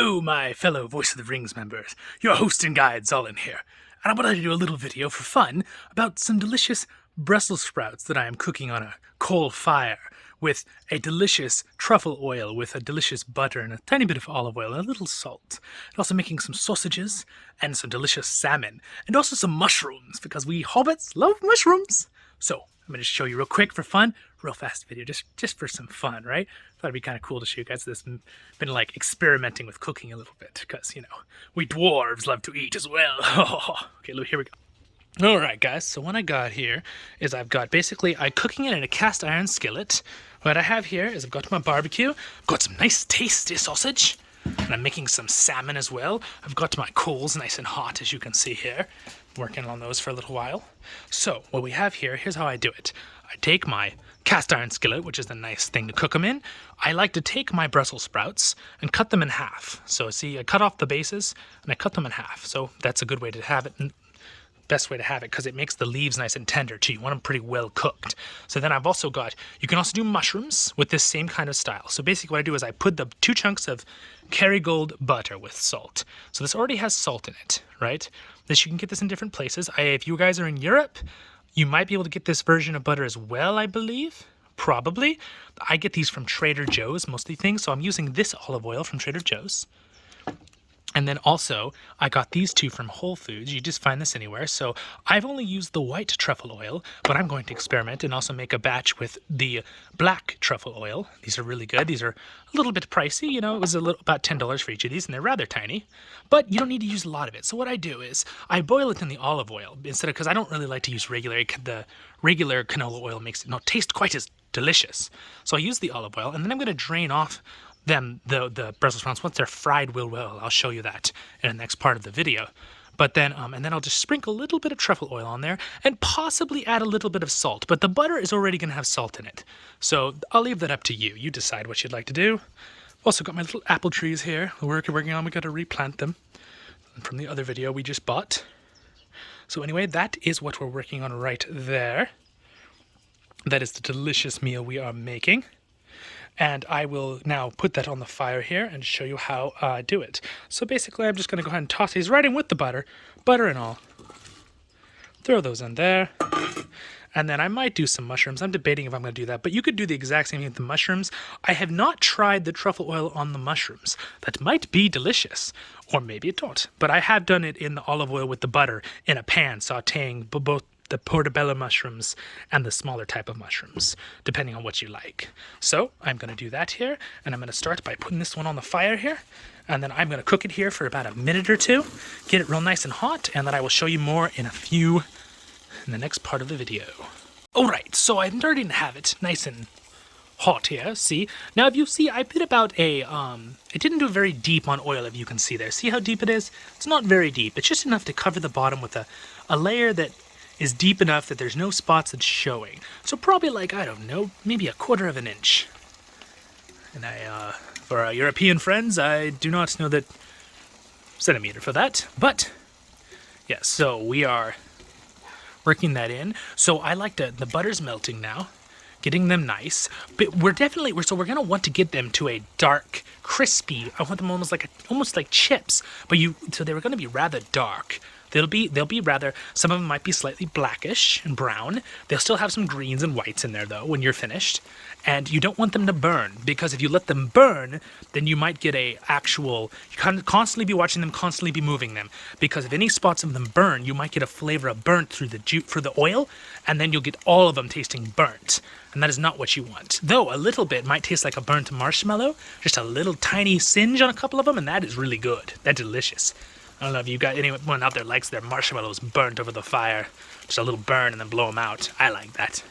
Hello, my fellow Voice of the Rings members. Your host and guides all in here. And I wanted to do a little video for fun about some delicious Brussels sprouts that I am cooking on a coal fire with a delicious truffle oil with a delicious butter and a tiny bit of olive oil and a little salt. And also making some sausages and some delicious salmon and also some mushrooms because we hobbits love mushrooms. So I'm going to show you real quick for fun, real fast video, just for some fun, right? Thought it'd be kind of cool to show you guys this. Been like experimenting with cooking a little bit because, you know, we dwarves love to eat as well. Okay, look, here we go. Alright guys, so what I got here is I'm cooking it in a cast iron skillet. What I have here is I've got my barbecue, I've got some nice tasty sausage, and I'm making some salmon as well. I've got my coals nice and hot, as you can see here. Working on those for a little while. So what we have here, here's how I do it. I take my cast iron skillet, which is the nice thing to cook them in. I like to take my Brussels sprouts and cut them in half. So see, I cut off the bases and I cut them in half. So that's a good way to have it. Best way to have it because it makes the leaves nice and tender too. You want them pretty well cooked. So then I've also got, you can also do mushrooms with this same kind of style. So basically what I do is I put the 2 chunks of Kerrygold butter with salt. So this already has salt in it, right? You can get this in different places. If you guys are in Europe, you might be able to get this version of butter as well, I believe. Probably. I get these from Trader Joe's, mostly things. So I'm using this olive oil from Trader Joe's. And then also, I got these 2 from Whole Foods. You just find this anywhere. So I've only used the white truffle oil, but I'm going to experiment and also make a batch with the black truffle oil. These are really good. These are a little bit pricey. You know, it was about $10 for each of these, and they're rather tiny. But you don't need to use a lot of it. So what I do is I boil it in the olive oil instead of, because I don't really like to use the regular canola oil makes it not taste quite as delicious. So I use the olive oil, and then I'm going to drain off the Brussels sprouts once they're fried well. I'll show you that in the next part of the video. But then, and then I'll just sprinkle a little bit of truffle oil on there and possibly add a little bit of salt. But the butter is already going to have salt in it. So I'll leave that up to you. You decide what you'd like to do. I've also got my little apple trees here we're working on. We got to replant them from the other video we just bought. So anyway, that is what we're working on right there. That is the delicious meal we are making. And I will now put that on the fire here and show you how I do it. So basically, I'm just going to go ahead and toss these right in with the butter and all. Throw those in there. And then I might do some mushrooms. I'm debating if I'm going to do that, but you could do the exact same thing with the mushrooms. I have not tried the truffle oil on the mushrooms. That might be delicious, or maybe it don't. But I have done it in the olive oil with the butter in a pan, sauteing both the portobello mushrooms and the smaller type of mushrooms, depending on what you like. So I'm going to do that here, and I'm going to start by putting this one on the fire here, and then I'm going to cook it here for about a minute or 2, get it real nice and hot, and then I will show you more in the next part of the video. Alright, so I'm starting to have it nice and hot here, see? Now if you see, I put about I didn't do very deep on oil, if you can see there. See how deep it is? It's not very deep. It's just enough to cover the bottom with a layer that is deep enough that there's no spots that's showing. So probably like, I don't know, maybe 1/4 of an inch. And for our European friends, I do not know the centimeter for that. But, yeah, so we are working that in. So I like the butter's melting now, getting them nice. But we're going to want to get them to a dark, crispy, I want them almost like chips. So they were going to be rather dark. They'll be rather, some of them might be slightly blackish and brown. They'll still have some greens and whites in there though when you're finished. And you don't want them to burn, because if you let them burn, then you might get you constantly be watching them, constantly be moving them. Because if any spots of them burn, you might get a flavor of burnt through the oil, and then you'll get all of them tasting burnt. And that is not what you want. Though a little bit might taste like a burnt marshmallow, just a little tiny singe on a couple of them, and that is really good. That's delicious. I don't know if you got anyone out there likes their marshmallows burnt over the fire. Just a little burn and then blow them out. I like that.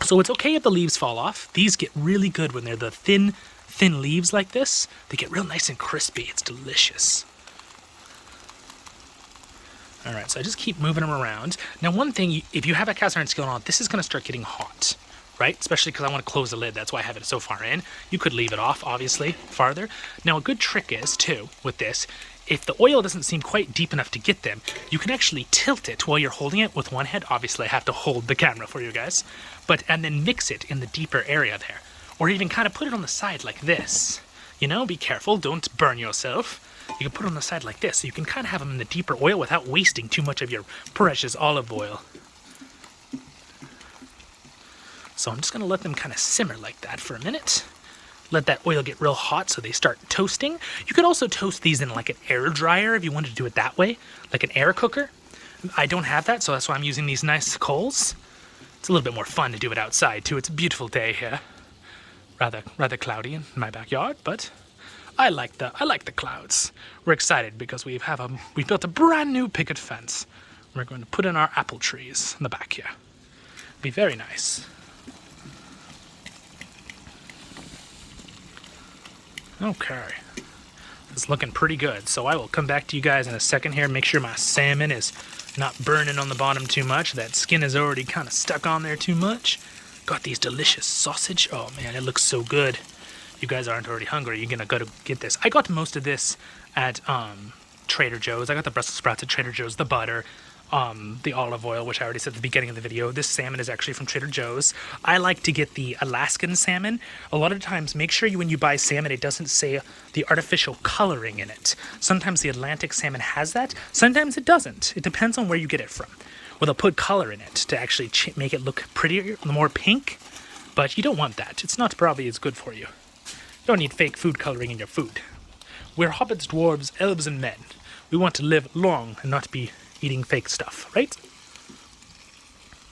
So it's okay if the leaves fall off. These get really good when they're the thin leaves like this. They get real nice and crispy. It's delicious. Alright, so I just keep moving them around. Now one thing, if you have a cast iron skillet on, this is going to start getting hot. Right? Especially because I want to close the lid. That's why I have it so far in. You could leave it off, obviously, farther. Now a good trick is, too, with this, if the oil doesn't seem quite deep enough to get them, you can actually tilt it while you're holding it with one hand. Obviously, I have to hold the camera for you guys. And then mix it in the deeper area there. Or even kind of put it on the side like this. You know, be careful, don't burn yourself. You can put it on the side like this, so you can kind of have them in the deeper oil without wasting too much of your precious olive oil. So I'm just going to let them kind of simmer like that for a minute. Let that oil get real hot so they start toasting. You could also toast these in like an air dryer if you wanted to do it that way, like an air cooker. I don't have that, so that's why I'm using these nice coals. It's a little bit more fun to do it outside too. It's a beautiful day here. Rather cloudy in my backyard, but I like the clouds. We're excited because we built a brand new picket fence. We're going to put in our apple trees in the back here. Be very nice. Okay. It's looking pretty good, so I will come back to you guys in a second here. Make sure my salmon is not burning on the bottom too much. That skin is already kind of stuck on there too much. Got these delicious sausage. Oh man, it looks so good. If you guys aren't already hungry, you're gonna go to get this. I got most of this at Trader Joe's. I got the Brussels sprouts at Trader Joe's, the butter, the olive oil, which I already said at the beginning of the video. This salmon is actually from Trader Joe's. I like to get the Alaskan salmon. A lot of times, make sure when you buy salmon, it doesn't say the artificial coloring in it. Sometimes the Atlantic salmon has that. Sometimes it doesn't. It depends on where you get it from. Well, they'll put color in it to actually make it look prettier, more pink. But you don't want that. It's not probably as good for you. You don't need fake food coloring in your food. We're hobbits, dwarves, elves, and men. We want to live long and not be eating fake stuff, right?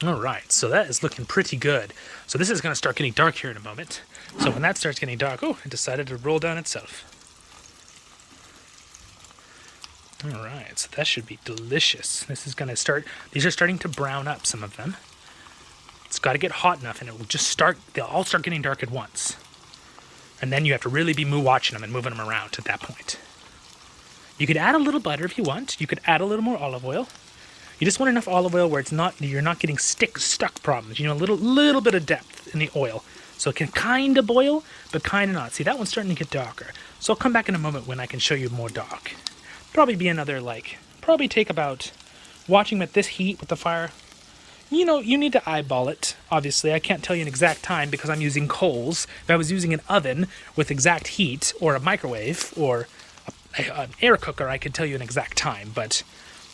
Alright, so that is looking pretty good. So this is going to start getting dark here in a moment. So when that starts getting dark, oh, it decided to roll down itself. Alright, so that should be delicious. This is going to start, these are starting to brown up, some of them. It's got to get hot enough and it will just start, they'll all start getting dark at once. And then you have to really be watching them and moving them around at that point. You could add a little butter if you want. You could add a little more olive oil. You just want enough olive oil where you're not getting stuck problems. You know, a little bit of depth in the oil. So it can kind of boil, but kind of not. See, that one's starting to get darker. So I'll come back in a moment when I can show you more dark. Probably be another, probably take about, watching them at this heat with the fire, you know, you need to eyeball it, obviously. I can't tell you an exact time because I'm using coals. If I was using an oven with exact heat, or a microwave, or an air cooker, I could tell you an exact time, but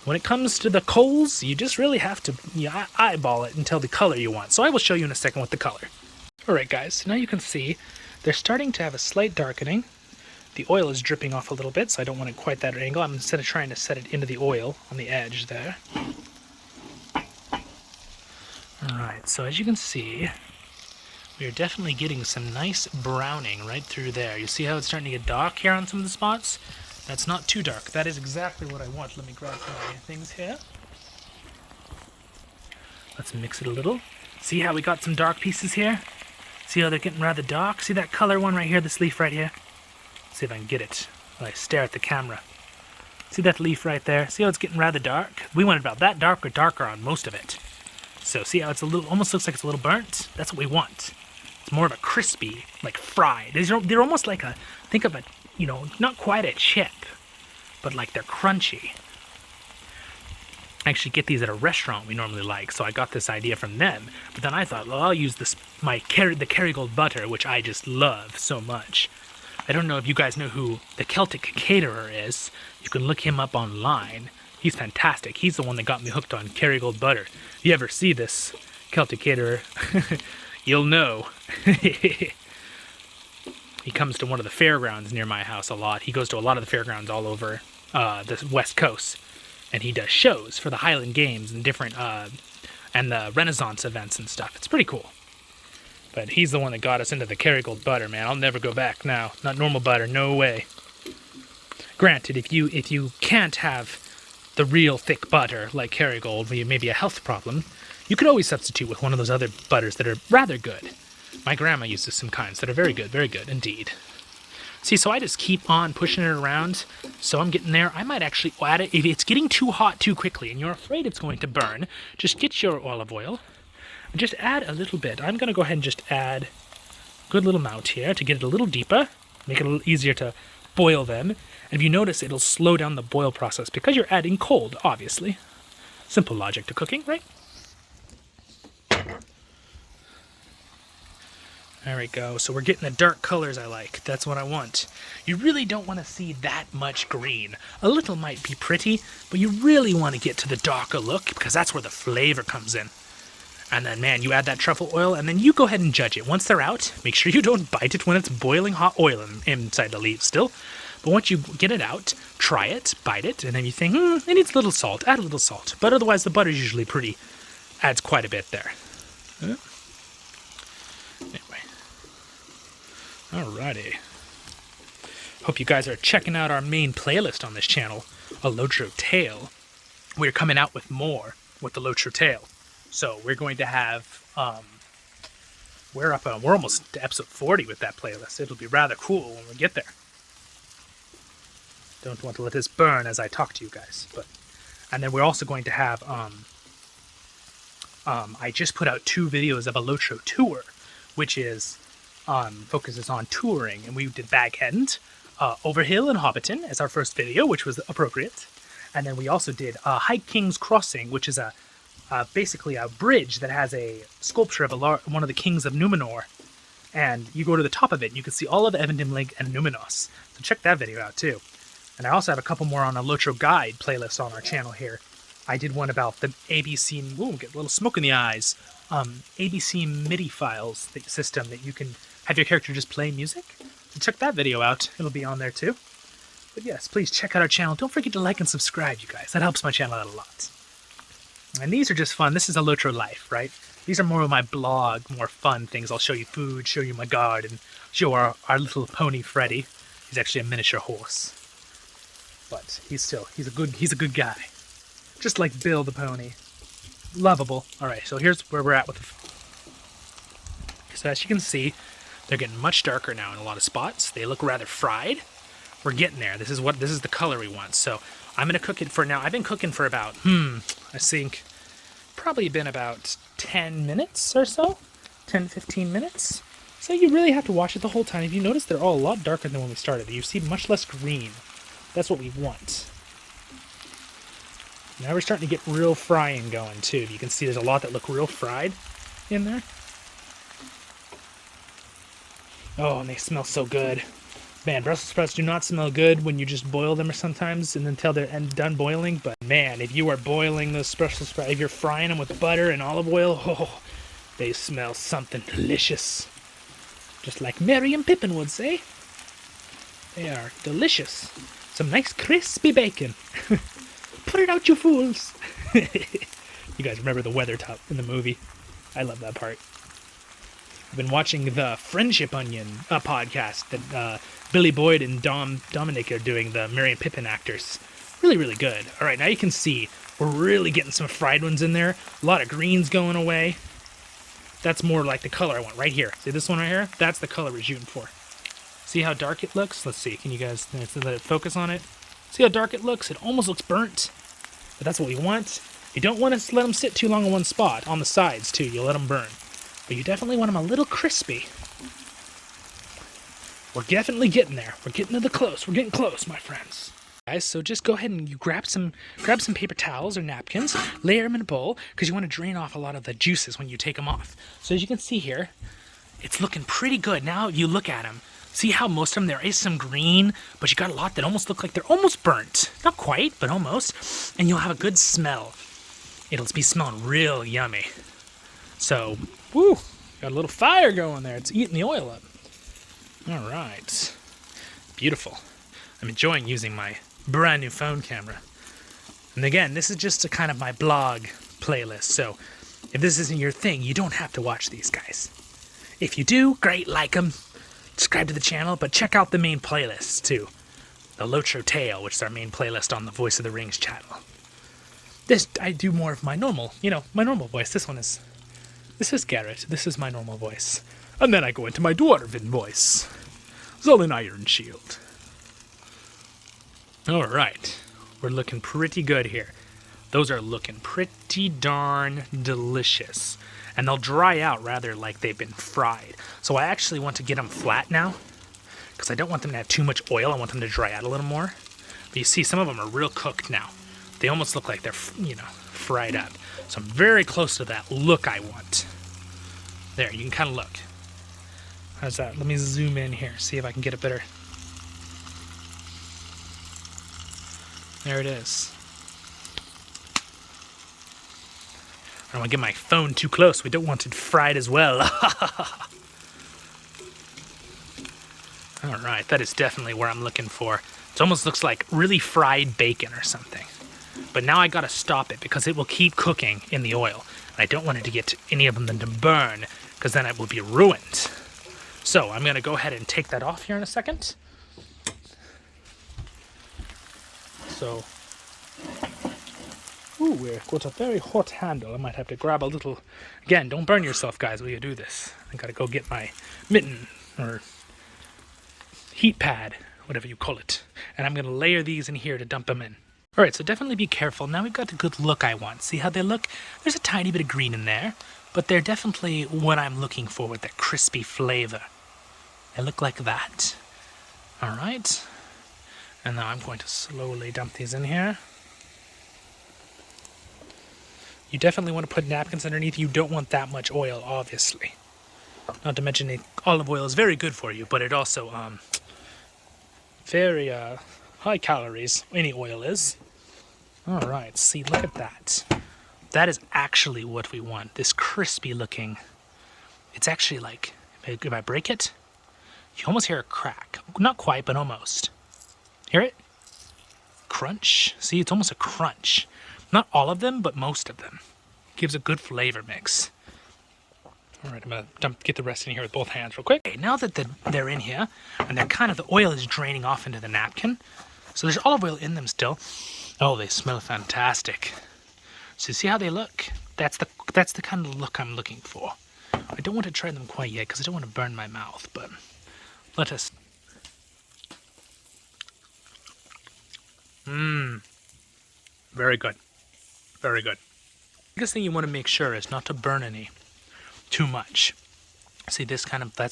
when it comes to the coals, you just really have to eyeball it and tell the color you want. So I will show you in a second with the color. Alright guys, so now you can see they're starting to have a slight darkening. The oil is dripping off a little bit, so I don't want it quite that angle. I'm instead of trying to set it into the oil on the edge there. Alright, so as you can see, we are definitely getting some nice browning right through there. You see how it's starting to get dark here on some of the spots? That's not too dark. That is exactly what I want. Let me grab my things here. Let's mix it a little. See how we got some dark pieces here? See how they're getting rather dark? See that color one right here, this leaf right here? See if I can get it while I stare at the camera. See that leaf right there? See how it's getting rather dark? We want it about that dark or darker on most of it. So see how it's almost looks like it's a little burnt? That's what we want. It's more of a crispy, like fried. They're almost like think of a, not quite a chip, but like they're crunchy. I actually get these at a restaurant we normally like, so I got this idea from them. But then I thought, well, I'll use the Kerrygold butter, which I just love so much. I don't know if you guys know who the Celtic caterer is. You can look him up online. He's fantastic. He's the one that got me hooked on Kerrygold butter. If you ever see this Celtic caterer, you'll know. He comes to one of the fairgrounds near my house a lot. He goes to a lot of the fairgrounds all over the West Coast. And he does shows for the Highland Games and different, and the Renaissance events and stuff. It's pretty cool. But he's the one that got us into the Kerrygold butter, man. I'll never go back now. Not normal butter, no way. Granted, if you can't have the real thick butter like Kerrygold, where you may be a health problem, you could always substitute with one of those other butters that are rather good. My grandma uses some kinds that are very good indeed. See, so I just keep on pushing it around, so I'm getting there. I might actually add it. If it's getting too hot too quickly and you're afraid it's going to burn, just get your olive oil and just add a little bit. I'm going to go ahead and just add a good little amount here to get it a little deeper, make it a little easier to boil them. And if you notice, it'll slow down the boil process because you're adding cold, obviously. Simple logic to cooking, right? There we go. So we're getting the dark colors I like. That's what I want. You really don't want to see that much green. A little might be pretty, but you really want to get to the darker look because that's where the flavor comes in. And then, man, you add that truffle oil, and then you go ahead and judge it. Once they're out, make sure you don't bite it when it's boiling hot oil inside the leaves still. But once you get it out, try it, bite it, and then you think, it needs a little salt. Add a little salt. But otherwise, the butter's usually adds quite a bit there. Anyway. Alrighty. Hope you guys are checking out our main playlist on this channel, a LOTRO Tale. We're coming out with more with the LOTRO Tale. So we're going to have, we're almost to episode 40 with that playlist. It'll be rather cool when we get there. Don't want to let this burn as I talk to you guys. And then we're also going to have, I just put out 2 videos of a LOTRO tour, which is, focuses on touring. And we did Bagend, Overhill and Hobbiton as our first video, which was appropriate. And then we also did High King's Crossing, which is basically a bridge that has a sculpture of one of the kings of Numenor. And you go to the top of it, and you can see all of Evendim Lake and Numenos. So check that video out too. And I also have a couple more on a LOTRO Guide playlist on our channel here. I did one about the ABC, get a little smoke in the eyes, ABC MIDI files system that you can have your character just play music. So check that video out. It'll be on there too. But yes, please check out our channel. Don't forget to like and subscribe, you guys. That helps my channel out a lot. And these are just fun. This is a LOTRO life, right? These are more of my blog, more fun things. I'll show you food, show you my garden, show our little pony Freddy. He's actually a miniature horse. But he's a good guy. Just like Bill the pony. Lovable. Alright, so here's where we're at with the... So as you can see, they're getting much darker now in a lot of spots. They look rather fried. We're getting there. This is the color we want. So I'm going to cook it for now. I've been cooking for about, I think, probably been about 10 minutes or so. 10, 15 minutes. So you really have to watch it the whole time. If you notice, they're all a lot darker than when we started. You see much less green. That's what we want. Now we're starting to get real frying going, too. You can see there's a lot that look real fried in there. Oh, and they smell so good. Man, Brussels sprouts do not smell good when you just boil them or sometimes and until they're done boiling. But man, if you are boiling those Brussels sprouts, if you're frying them with butter and olive oil, oh, they smell something delicious. Just like Merry and Pippin would say. They are delicious. Some nice crispy bacon. Put it out, you fools. You guys remember the weather top in the movie? I love that part. I've been watching the Friendship Onion podcast that Billy Boyd and Dominic are doing, the Merry and Pippin actors. Really, really good. All right, now you can see we're really getting some fried ones in there. A lot of greens going away. That's more like the color I want right here. See this one right here? That's the color we're shooting for. See how dark it looks? Let's see. Can you guys let it focus on it? See how dark it looks? It almost looks burnt. But that's what we want. You don't want to let them sit too long in one spot. On the sides, too. You'll let them burn. But you definitely want them a little crispy. We're definitely getting there. We're getting to the close. We're getting close, my friends. Guys, so just go ahead and you grab some paper towels or napkins, layer them in a bowl, because you want to drain off a lot of the juices when you take them off. So as you can see here, it's looking pretty good. Now you look at them. See how most of them, there is some green, but you got a lot that almost look like they're almost burnt. Not quite, but almost. And you'll have a good smell. It'll be smelling real yummy. So, woo, got a little fire going there. It's eating the oil up. All right. Beautiful. I'm enjoying using my brand new phone camera. And again, this is just a kind of my blog playlist. So if this isn't your thing, you don't have to watch these guys. If you do, great, like them. Subscribe to the channel, but check out the main playlists too. The LOTRO Tale, which is our main playlist on the Voice of the Rings channel. This, I do more of my normal, my normal voice. This is Garrett. This is my normal voice. And then I go into my dwarven voice. Zolan Iron Shield. Alright. We're looking pretty good here. Those are looking pretty darn delicious. And they'll dry out rather like they've been fried. So I actually want to get them flat now. Because I don't want them to have too much oil. I want them to dry out a little more. But you see, some of them are real cooked now. They almost look like they're, fried up. So I'm very close to that look I want. There, you can kind of look. How's that? Let me zoom in here, see if I can get it better. There it is. I don't want to get my phone too close. We don't want it fried as well. All right, that is definitely where I'm looking for. It almost looks like really fried bacon or something. But now I gotta stop it because it will keep cooking in the oil. And I don't want it to get any of them to burn because then it will be ruined. So I'm gonna go ahead and take that off here in a second. So, ooh, we've got a very hot handle. I might have to grab a little, again, don't burn yourself guys while you do this. I gotta go get my mitten or heat pad, whatever you call it. And I'm gonna layer these in here to dump them in. All right, so definitely be careful. Now we've got the good look I want. See how they look? There's a tiny bit of green in there, but they're definitely what I'm looking for with that crispy flavor. They look like that. All right. And now I'm going to slowly dump these in here. You definitely want to put napkins underneath. You don't want that much oil, obviously. Not to mention the olive oil is very good for you, but it also very high calories. Any oil is. All right, see, look at that. That is actually what we want. This crispy looking. It's actually like, if I break it, you almost hear a crack. Not quite, but almost. Hear it? Crunch. See, it's almost a crunch. Not all of them, but most of them. Gives a good flavor mix. All right, I'm gonna get the rest in here with both hands real quick. Okay, now that they're in here, and they're the oil is draining off into the napkin, so there's olive oil in them still. Oh, they smell fantastic. So see how they look? That's the kind of look I'm looking for. I don't want to try them quite yet because I don't want to burn my mouth, but let us. Very good. Very good. The biggest thing you want to make sure is not to burn any too much. See, that's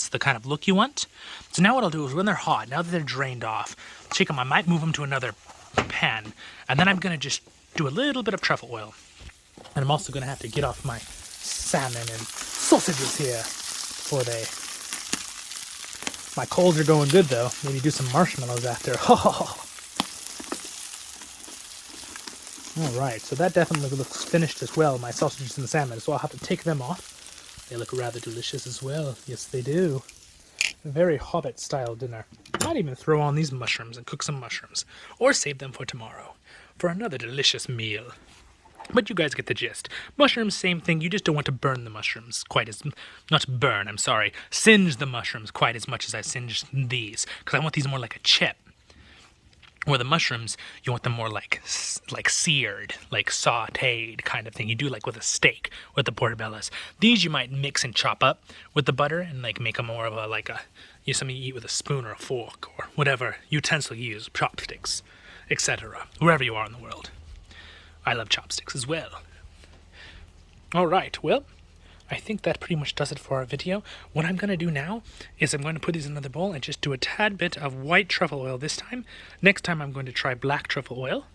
the kind of look you want. So now what I'll do is when they're hot, now that they're drained off, take them, I might move them to another pan, and then I'm going to just do a little bit of truffle oil. And I'm also going to have to get off my salmon and sausages here before my coals are going good though. Maybe do some marshmallows after. Alright, so that definitely looks finished as well, my sausages and the salmon, so I'll have to take them off. They look rather delicious as well. Yes, they do. A very Hobbit style dinner. Might even throw on these mushrooms and cook some mushrooms, or save them for tomorrow, for another delicious meal. But you guys get the gist. Mushrooms, same thing, you just don't want to burn the mushrooms quite as, not burn, I'm sorry, singe the mushrooms quite as much as I singed these, because I want these more like a chip. Or the mushrooms, you want them more like seared, like sautéed kind of thing. You do like with a steak, with the portobellos. These you might mix and chop up with the butter and like make them more of something you eat with a spoon or a fork or whatever utensil you use, chopsticks, etc. Wherever you are in the world. I love chopsticks as well. All right, well, I think that pretty much does it for our video. What I'm going to do now is I'm going to put these in another bowl and just do a tad bit of white truffle oil this time. Next time I'm going to try black truffle oil.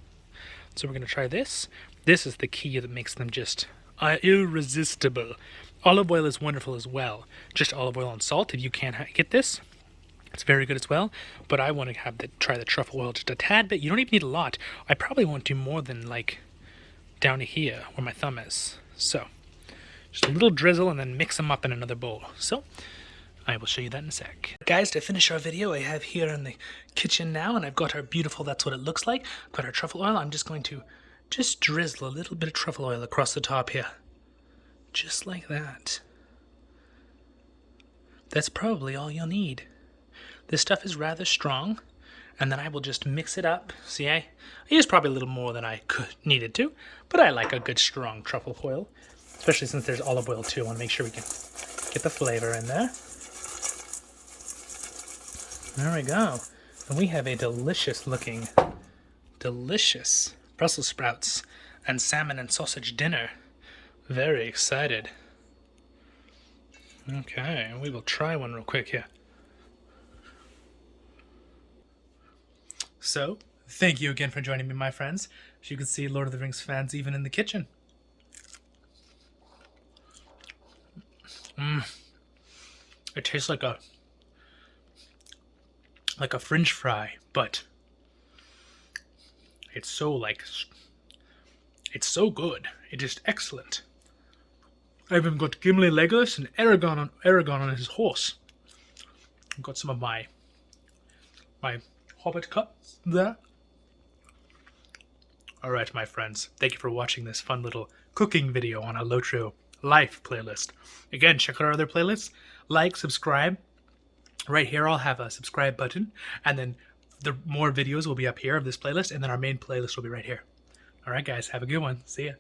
So we're going to try this. This is the key that makes them just irresistible. Olive oil is wonderful as well. Just olive oil and salt if you can't get this. It's very good as well, but I want to try the truffle oil just a tad bit. You don't even need a lot. I probably won't do more than like down to here where my thumb is. So just a little drizzle and then mix them up in another bowl. So I will show you that in a sec. Guys, to finish our video, I have here in the kitchen now, and I've got our beautiful, that's what it looks like. Got our truffle oil. I'm just going to drizzle a little bit of truffle oil across the top here. Just like that. That's probably all you'll need. This stuff is rather strong, and then I will just mix it up. See, I used probably a little more than I needed to, but I like a good strong truffle oil. Especially since there's olive oil too. I want to make sure we can get the flavor in there. There we go. And we have a delicious Brussels sprouts and salmon and sausage dinner. Very excited. Okay, we will try one real quick here. So, thank you again for joining me, my friends. As you can see, Lord of the Rings fans even in the kitchen. It tastes like a like a French fry, but it's so it's so good. It's just excellent. I've even got Gimli Legolas and Aragon on his horse. I've got some of my Hobbit cups there. Alright, my friends, thank you for watching this fun little cooking video on a LOTRO Life playlist. Again, check out our other playlists. Like, subscribe. Right here I'll have a subscribe button, and then the more videos will be up here of this playlist, and then our main playlist will be right here. Alright guys, have a good one. See ya.